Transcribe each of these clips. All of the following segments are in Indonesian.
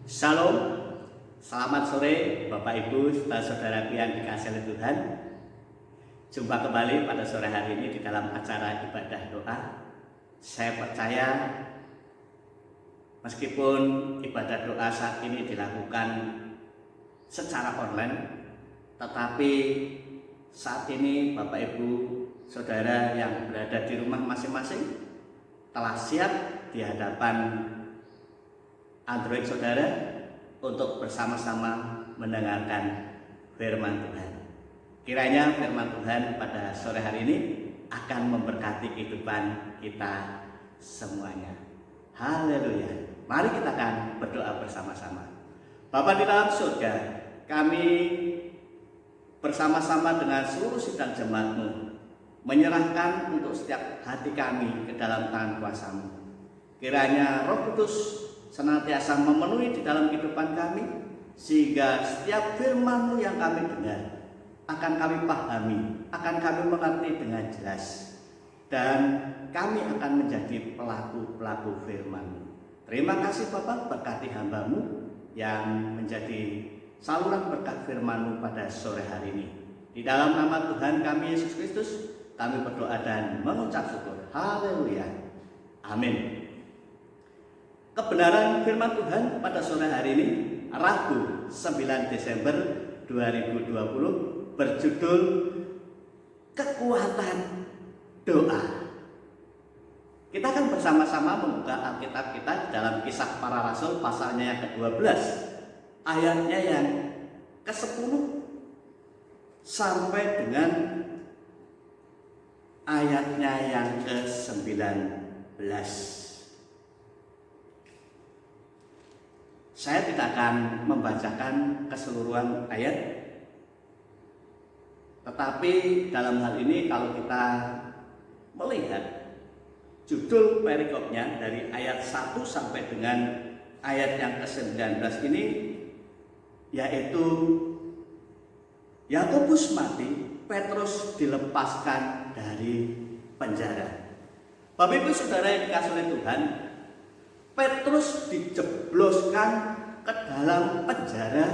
Shalom, selamat sore Bapak Ibu saudaraku yang dikasihi oleh Tuhan. Jumpa kembali pada sore hari ini di dalam acara ibadah doa. Saya percaya meskipun ibadah doa saat ini dilakukan secara online, tetapi saat ini Bapak Ibu saudara yang berada di rumah masing-masing telah siap di hadapan Android saudara untuk bersama-sama mendengarkan firman Tuhan. Kiranya firman Tuhan pada sore hari ini akan memberkati kehidupan kita semuanya. Haleluya. Mari kita akan berdoa bersama-sama. Bapa di dalam surga, kami bersama-sama dengan seluruh sidang jemaat-Mu menyerahkan untuk setiap hati kami ke dalam tangan kuasa-Mu. Kiranya Roh Kudus senantiasa memenuhi di dalam kehidupan kami, sehingga setiap firman-Mu yang kami dengar akan kami pahami, akan kami mengerti dengan jelas, dan kami akan menjadi pelaku-pelaku firman-Mu. Terima kasih Bapak, berkati hamba-Mu yang menjadi saluran berkat firman-Mu pada sore hari ini. Di dalam nama Tuhan kami Yesus Kristus, kami berdoa dan mengucap syukur. Haleluya. Amin. Kebenaran firman Tuhan pada sore hari ini, Rabu 9 Desember 2020, berjudul Kekuatan Doa. Kita akan bersama-sama membuka Alkitab kita dalam Kisah Para Rasul pasalnya yang ke-12, ayatnya yang ke-10 sampai dengan ayatnya yang ke-19. Saya tidak akan membacakan keseluruhan ayat, tetapi dalam hal ini kalau kita melihat judul perikopnya dari ayat 1 sampai dengan ayat yang ke-19 ini, yaitu Yakobus mati, Petrus dilepaskan dari penjara. Bapak Ibu Saudara yang dikasihi oleh Tuhan, Petrus dijebloskan ke dalam penjara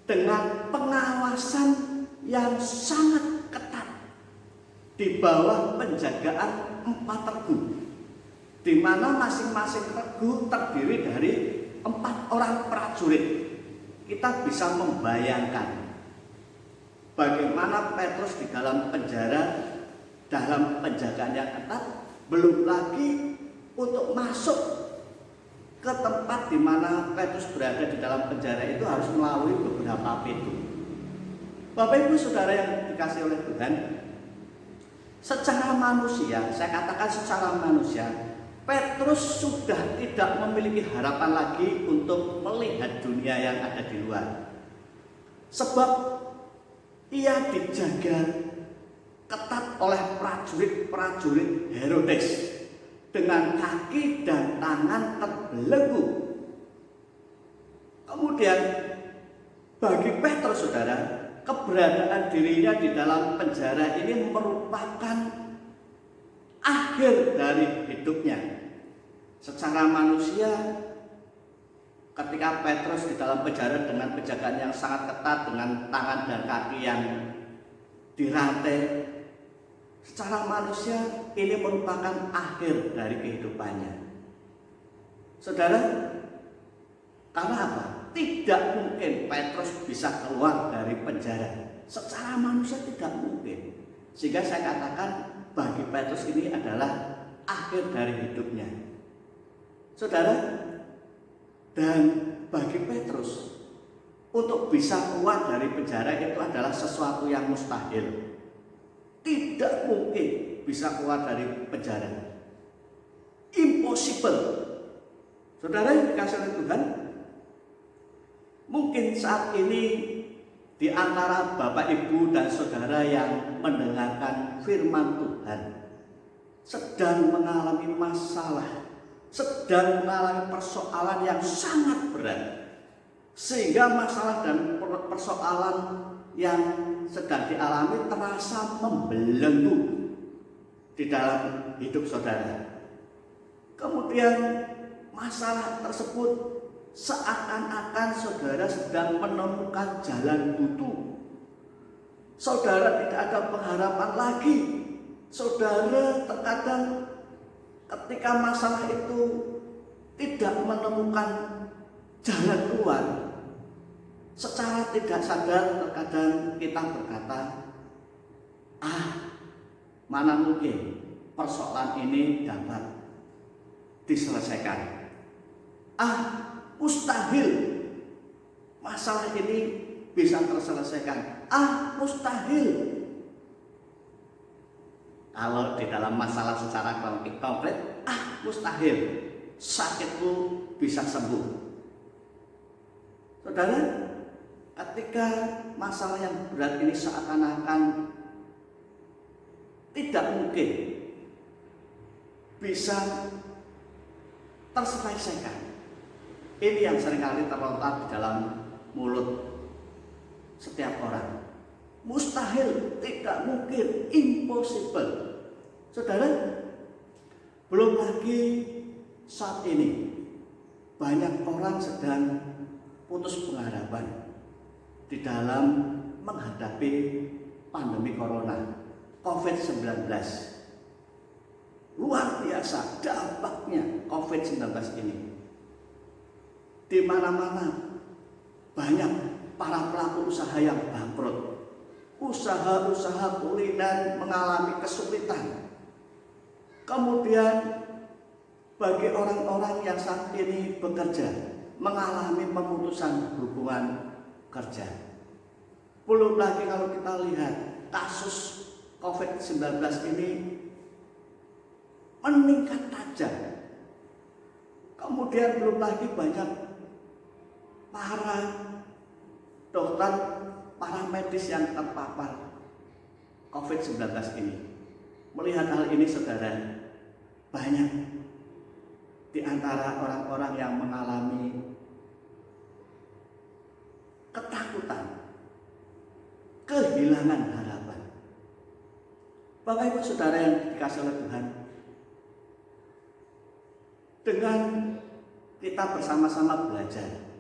dengan pengawasan yang sangat ketat di bawah penjagaan 4 regu, di mana masing-masing regu terdiri dari 4 orang prajurit. Kita bisa membayangkan bagaimana Petrus di dalam penjara dalam penjagaan yang ketat, belum lagi untuk masuk ke tempat di mana Petrus berada di dalam penjara itu harus melalui beberapa pintu. Bapak Ibu Saudara yang dikasihi oleh Tuhan, secara manusia, saya katakan secara manusia, Petrus sudah tidak memiliki harapan lagi untuk melihat dunia yang ada di luar. Sebab ia dijaga ketat oleh prajurit-prajurit Herodes dengan kaki dan tangan terbelenggu. Kemudian bagi Petrus saudara, keberadaan dirinya di dalam penjara ini merupakan akhir dari hidupnya. Secara manusia, ketika Petrus di dalam penjara dengan penjagaan yang sangat ketat, dengan tangan dan kaki yang dirantai, secara manusia ini merupakan akhir dari kehidupannya. Saudara, karena apa? Tidak mungkin Petrus bisa keluar dari penjara. Secara manusia tidak mungkin. Sehingga saya katakan bagi Petrus ini adalah akhir dari hidupnya. Saudara, dan bagi Petrus untuk bisa keluar dari penjara itu adalah sesuatu yang mustahil. Tidak mungkin bisa keluar dari penjara. Impossible. Saudara yang dikasihi oleh Tuhan, mungkin saat ini di antara Bapak Ibu dan Saudara yang mendengarkan firman Tuhan sedang mengalami masalah, sedang mengalami persoalan yang sangat berat, sehingga masalah dan persoalan yang sedang dialami terasa membelenggu di dalam hidup saudara. Kemudian masalah tersebut seakan-akan saudara sedang menemukan jalan buntu. Saudara tidak ada pengharapan lagi. Saudara terkadang ketika masalah itu tidak menemukan jalan keluar, secara tidak sadar terkadang kita berkata, mana mungkin persoalan ini dapat diselesaikan. Mustahil masalah ini bisa terselesaikan. Mustahil. Kalau di dalam masalah secara konkret, mustahil sakitku bisa sembuh. Saudara, ketika masalah yang berat ini seakan-akan tidak mungkin bisa terselesaikan, ini yang seringkali terlontar di dalam mulut setiap orang. Mustahil, tidak mungkin, impossible. Saudara, belum lagi saat ini banyak orang sedang putus pengharapan di dalam menghadapi pandemi corona COVID-19. Luar biasa dampaknya COVID-19 ini. Di mana-mana banyak para pelaku usaha yang bangkrut. Usaha-usaha kuliner mengalami kesulitan. Kemudian bagi orang-orang yang saat ini bekerja mengalami pemutusan hubungan kerja. Belum lagi kalau kita lihat kasus COVID-19 ini meningkat tajam. Kemudian belum lagi banyak para dokter, para medis yang terpapar COVID-19 ini. Melihat hal ini saudara, banyak di antara orang-orang yang mengalami ketakutan, kehilangan harapan. Bapak Ibu Saudara yang dikasihi oleh Tuhan, dengan kita bersama-sama belajar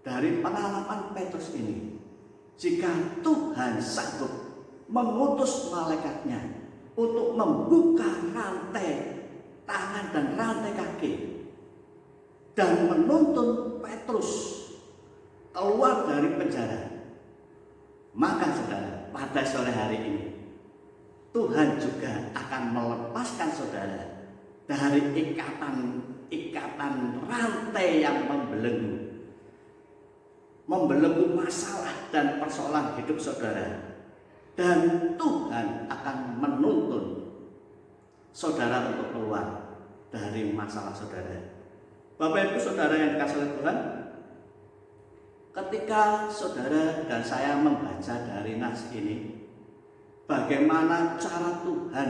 dari pengalaman Petrus ini, jika Tuhan sanggup mengutus malaikatnya untuk membuka rantai tangan dan rantai kaki dan menuntun Petrus keluar dari penjara, maka saudara, pada sore hari ini Tuhan juga akan melepaskan saudara dari ikatan rantai yang membelenggu masalah dan persoalan hidup saudara, dan Tuhan akan menuntun saudara untuk keluar dari masalah saudara. Bapak Ibu Saudara yang dikasihi oleh Tuhan, ketika saudara dan saya membaca dari nas ini, bagaimana cara Tuhan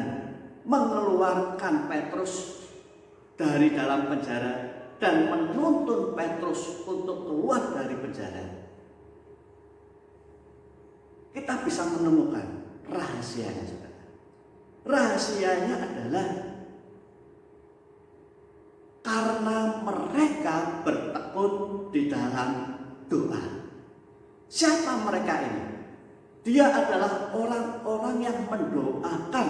mengeluarkan Petrus dari dalam penjara dan menuntun Petrus untuk keluar dari penjara, kita bisa menemukan rahasianya saudara. Rahasianya adalah karena mereka bertekun di dalam doa. Siapa mereka ini? Dia adalah orang-orang yang mendoakan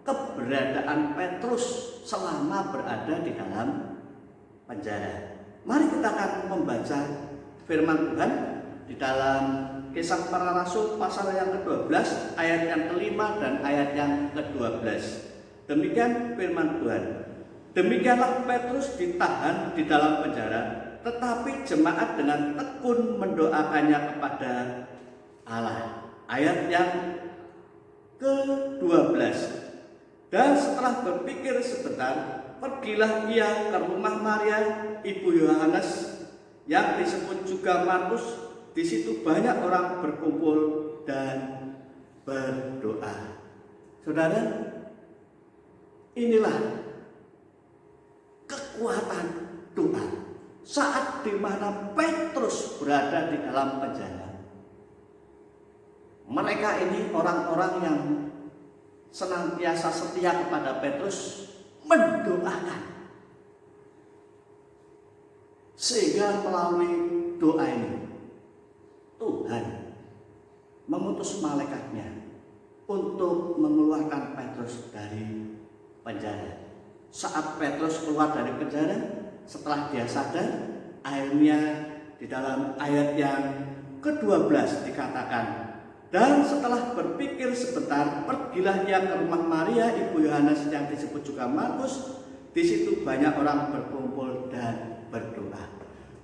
keberadaan Petrus selama berada di dalam penjara. Mari kita akan membaca firman Tuhan di dalam Kisah Para Rasul pasal yang ke-12 ayat yang ke-5 dan ayat yang ke-12. Demikian firman Tuhan. Demikianlah Petrus ditahan di dalam penjara, tetapi jemaat dengan tekun mendoakannya kepada Allah. Ayat yang ke-12. Dan setelah berpikir sebentar, pergilah ia ke rumah Maria, ibu Yohanes, yang disebut juga Markus. Di situ banyak orang berkumpul dan berdoa. Saudara, inilah kekuatan doa saat di mana Petrus berada di dalam penjara. Mereka ini orang-orang yang senantiasa setia kepada Petrus, mendoakan. Sehingga melalui doa ini Tuhan mengutus malaikatnya untuk mengeluarkan Petrus dari penjara. Saat Petrus keluar dari penjara, setelah dia sadar, akhirnya di dalam ayat yang ke-12 dikatakan, dan setelah berpikir sebentar, pergilah ia ke rumah Maria, ibu Yohanes yang disebut juga Markus. Di situ banyak orang berkumpul dan berdoa.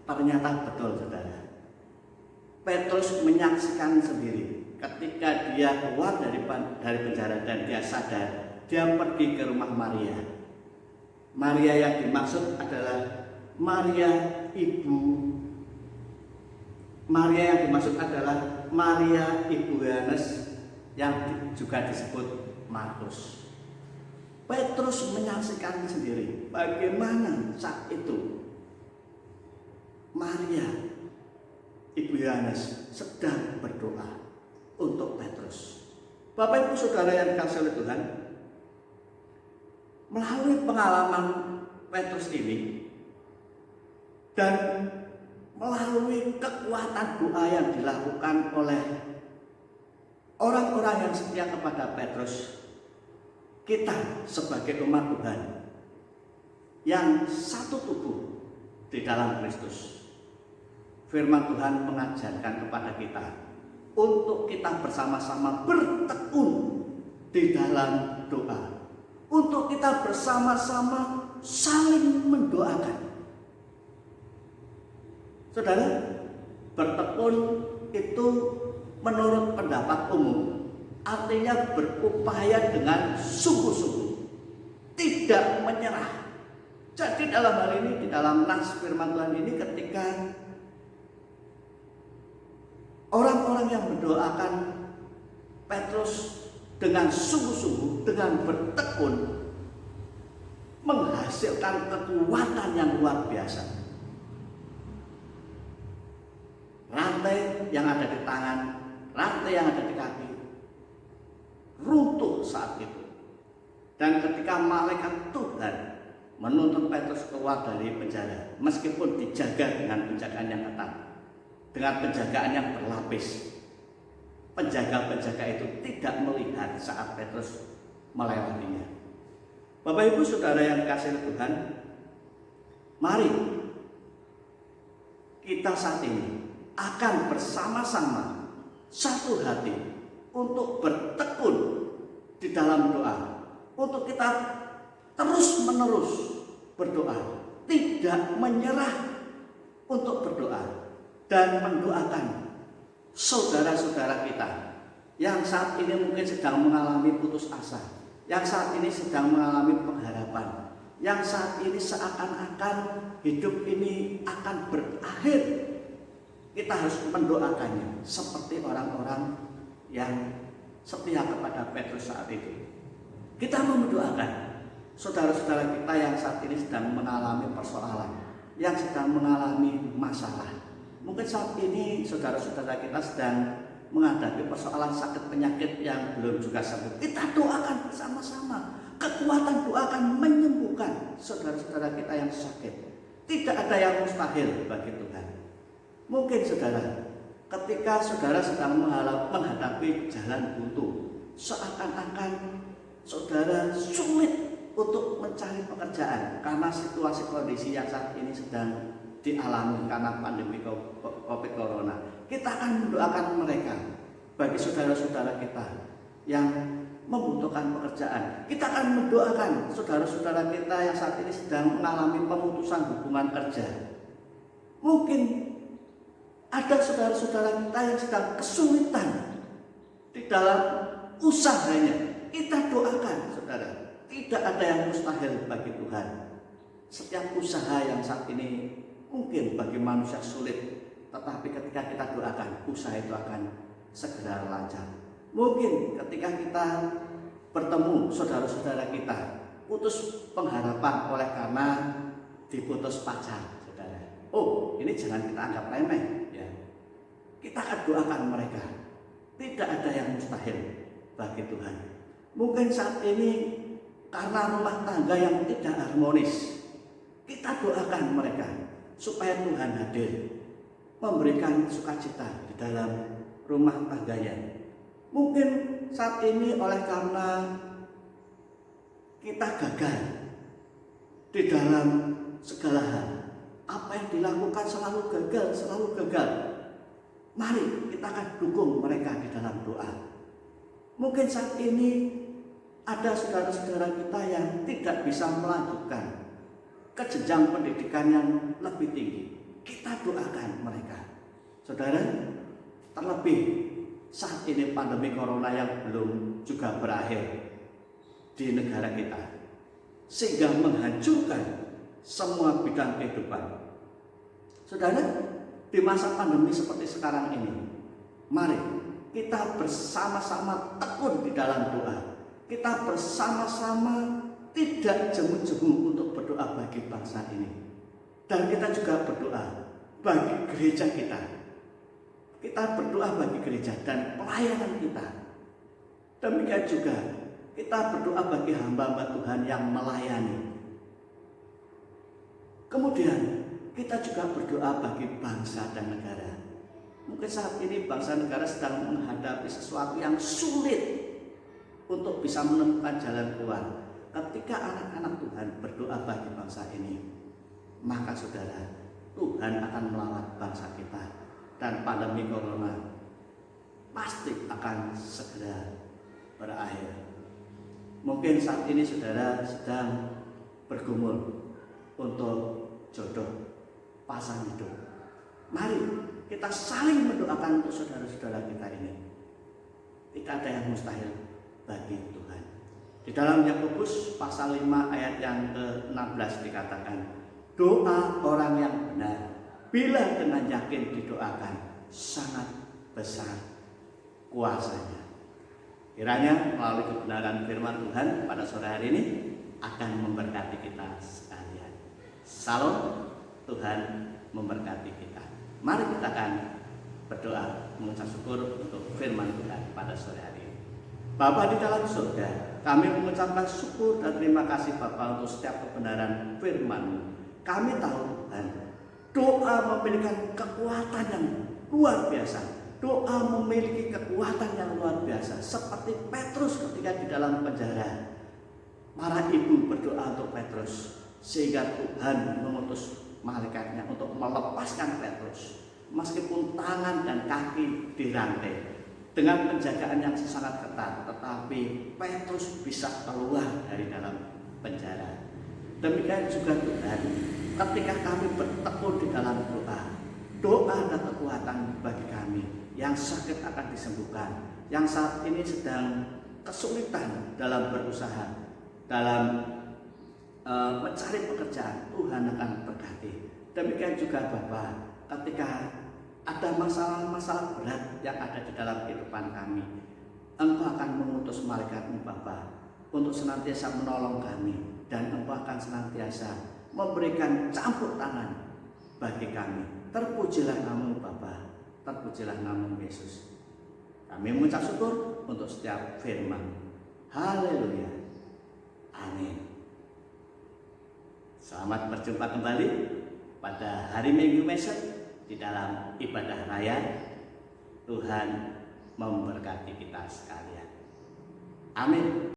Ternyata betul, saudara. Petrus menyaksikan sendiri ketika dia keluar dari penjara dan dia sadar, dia pergi ke rumah Maria. Maria yang dimaksud adalah Maria yang dimaksud adalah Maria ibu Yohanes yang juga disebut Markus. Petrus menyaksikan sendiri bagaimana saat itu Maria ibu Yohanes sedang berdoa untuk Petrus. Bapak Ibu Saudara yang dikasihi oleh Tuhan, melalui pengalaman Petrus ini dan melalui kekuatan doa yang dilakukan oleh orang-orang yang setia kepada Petrus, kita sebagai umat Tuhan yang satu tubuh di dalam Kristus, firman Tuhan mengajarkan kepada kita untuk kita bersama-sama bertekun di dalam doa, untuk kita bersama-sama saling mendoakan. Saudara, bertekun itu menurut pendapat umum artinya berupaya dengan sungguh-sungguh, tidak menyerah. Jadi dalam hal ini, di dalam nas firman Tuhan ini, ketika orang-orang yang mendoakan Petrus dengan sungguh-sungguh, dengan bertekun, menghasilkan kekuatan yang luar biasa. Rantai yang ada di tangan, rantai yang ada di kaki runtuh saat itu. Dan ketika malaikat Tuhan menuntun Petrus keluar dari penjara, meskipun dijaga dengan penjagaan yang ketat, dengan penjagaan yang berlapis, penjaga-penjaga itu tidak melihat saat Petrus melewatinya. Bapak Ibu Saudara yang dikasihi Tuhan, mari kita saat ini akan bersama-sama satu hati untuk bertekun di dalam doa, untuk kita terus-menerus berdoa, tidak menyerah untuk berdoa dan mendoakan saudara-saudara kita yang saat ini mungkin sedang mengalami putus asa, yang saat ini sedang mengalami pengharapan, yang saat ini seakan-akan hidup ini akan berakhir. Kita harus mendoakannya seperti orang-orang yang setia kepada Petrus saat itu. Kita mau mendoakan saudara-saudara kita yang saat ini sedang mengalami persoalan, yang sedang mengalami masalah. Mungkin saat ini saudara-saudara kita sedang menghadapi persoalan sakit penyakit yang belum juga sembuh. Kita doakan bersama-sama. Kekuatan doa akan menyembuhkan saudara-saudara kita yang sakit. Tidak ada yang mustahil bagi Tuhan. Mungkin saudara, ketika saudara sedang menghadapi jalan buntu, seakan-akan saudara sulit untuk mencari pekerjaan karena situasi kondisi yang saat ini sedang dialami karena pandemi COVID Corona. Kita akan mendoakan mereka. Bagi saudara-saudara kita yang membutuhkan pekerjaan, kita akan mendoakan saudara-saudara kita yang saat ini sedang mengalami pemutusan hubungan kerja. Mungkin ada saudara-saudara kita yang sedang kesulitan di dalam usahanya. Kita doakan, saudara. Tidak ada yang mustahil bagi Tuhan. Setiap usaha yang saat ini mungkin bagi manusia sulit, tetapi ketika kita doakan, usaha itu akan segera lancar. Mungkin ketika kita bertemu saudara-saudara kita, putus pengharapan oleh karena diputus pacar, saudara. Oh, ini jangan kita anggap remeh. Kita akan doakan mereka. Tidak ada yang mustahil bagi Tuhan. Mungkin saat ini karena rumah tangga yang tidak harmonis, kita doakan mereka supaya Tuhan hadir, memberikan sukacita di dalam rumah tangganya. Mungkin saat ini oleh karena kita gagal di dalam segala hal, apa yang dilakukan selalu gagal. Mari kita akan dukung mereka di dalam doa. Mungkin saat ini ada saudara-saudara kita yang tidak bisa melanjutkan ke jenjang pendidikan yang lebih tinggi. Kita doakan mereka. Saudara, terlebih saat ini pandemi corona yang belum juga berakhir di negara kita, sehingga menghancurkan semua bidang kehidupan. Saudara, di masa pandemi seperti sekarang ini, mari kita bersama-sama tekun di dalam doa. Kita bersama-sama tidak jemu-jemu untuk berdoa bagi bangsa ini. Dan kita juga berdoa bagi gereja kita. Kita berdoa bagi gereja dan pelayanan kita. Demikian juga kita berdoa bagi hamba-hamba Tuhan yang melayani. Kemudian kita juga berdoa bagi bangsa dan negara. Mungkin saat ini bangsa negara sedang menghadapi sesuatu yang sulit untuk bisa menemukan jalan keluar. Ketika anak-anak Tuhan berdoa bagi bangsa ini, maka saudara, Tuhan akan melawat bangsa kita, dan pandemi corona pasti akan segera berakhir. Mungkin saat ini saudara sedang bergumul untuk jodoh pasang hidup. Mari kita saling mendoakan untuk saudara-saudara kita ini. Tidak ada yang mustahil bagi Tuhan. Di dalam Yakobus pasal 5 ayat yang ke-16 dikatakan, doa orang yang benar bila dengan yakin didoakan sangat besar kuasanya. Kiranya melalui kebenaran firman Tuhan pada sore hari ini akan memberkati kita sekalian. Salam, Tuhan memberkati kita. Mari kita akan berdoa mengucap syukur untuk firman Tuhan pada sore hari ini. Bapa di dalam surga, kami mengucapkan syukur dan terima kasih Bapa untuk setiap kebenaran firman-Mu. Kami tahu Tuhan, doa memiliki kekuatan yang luar biasa. Doa memiliki kekuatan yang luar biasa. Seperti Petrus ketika di dalam penjara, para ibu berdoa untuk Petrus, sehingga Tuhan mengutus malaikatnya untuk melepaskan Petrus. Meskipun tangan dan kaki dirantai dengan penjagaan yang sangat ketat, tetapi Petrus bisa keluar dari dalam penjara. Demikian juga Tuhan, ketika kami bertekun di dalam doa, doa dan kekuatan bagi kami. Yang sakit akan disembuhkan, yang saat ini sedang kesulitan dalam berusaha, dalam mencari pekerjaan, Tuhan akan berkati. Demikian juga Bapa, ketika ada masalah-masalah berat yang ada di dalam kehidupan kami, Engkau akan mengutus malaikat-Mu Bapa untuk senantiasa menolong kami, dan Engkau akan senantiasa memberikan campur tangan bagi kami. Terpujilah nama-Mu Bapa, terpujilah nama Yesus. Kami mengucap syukur untuk setiap firman. Haleluya. Amin. Selamat berjumpa kembali pada hari Minggu besok di dalam ibadah raya. Tuhan memberkati kita sekalian. Amin.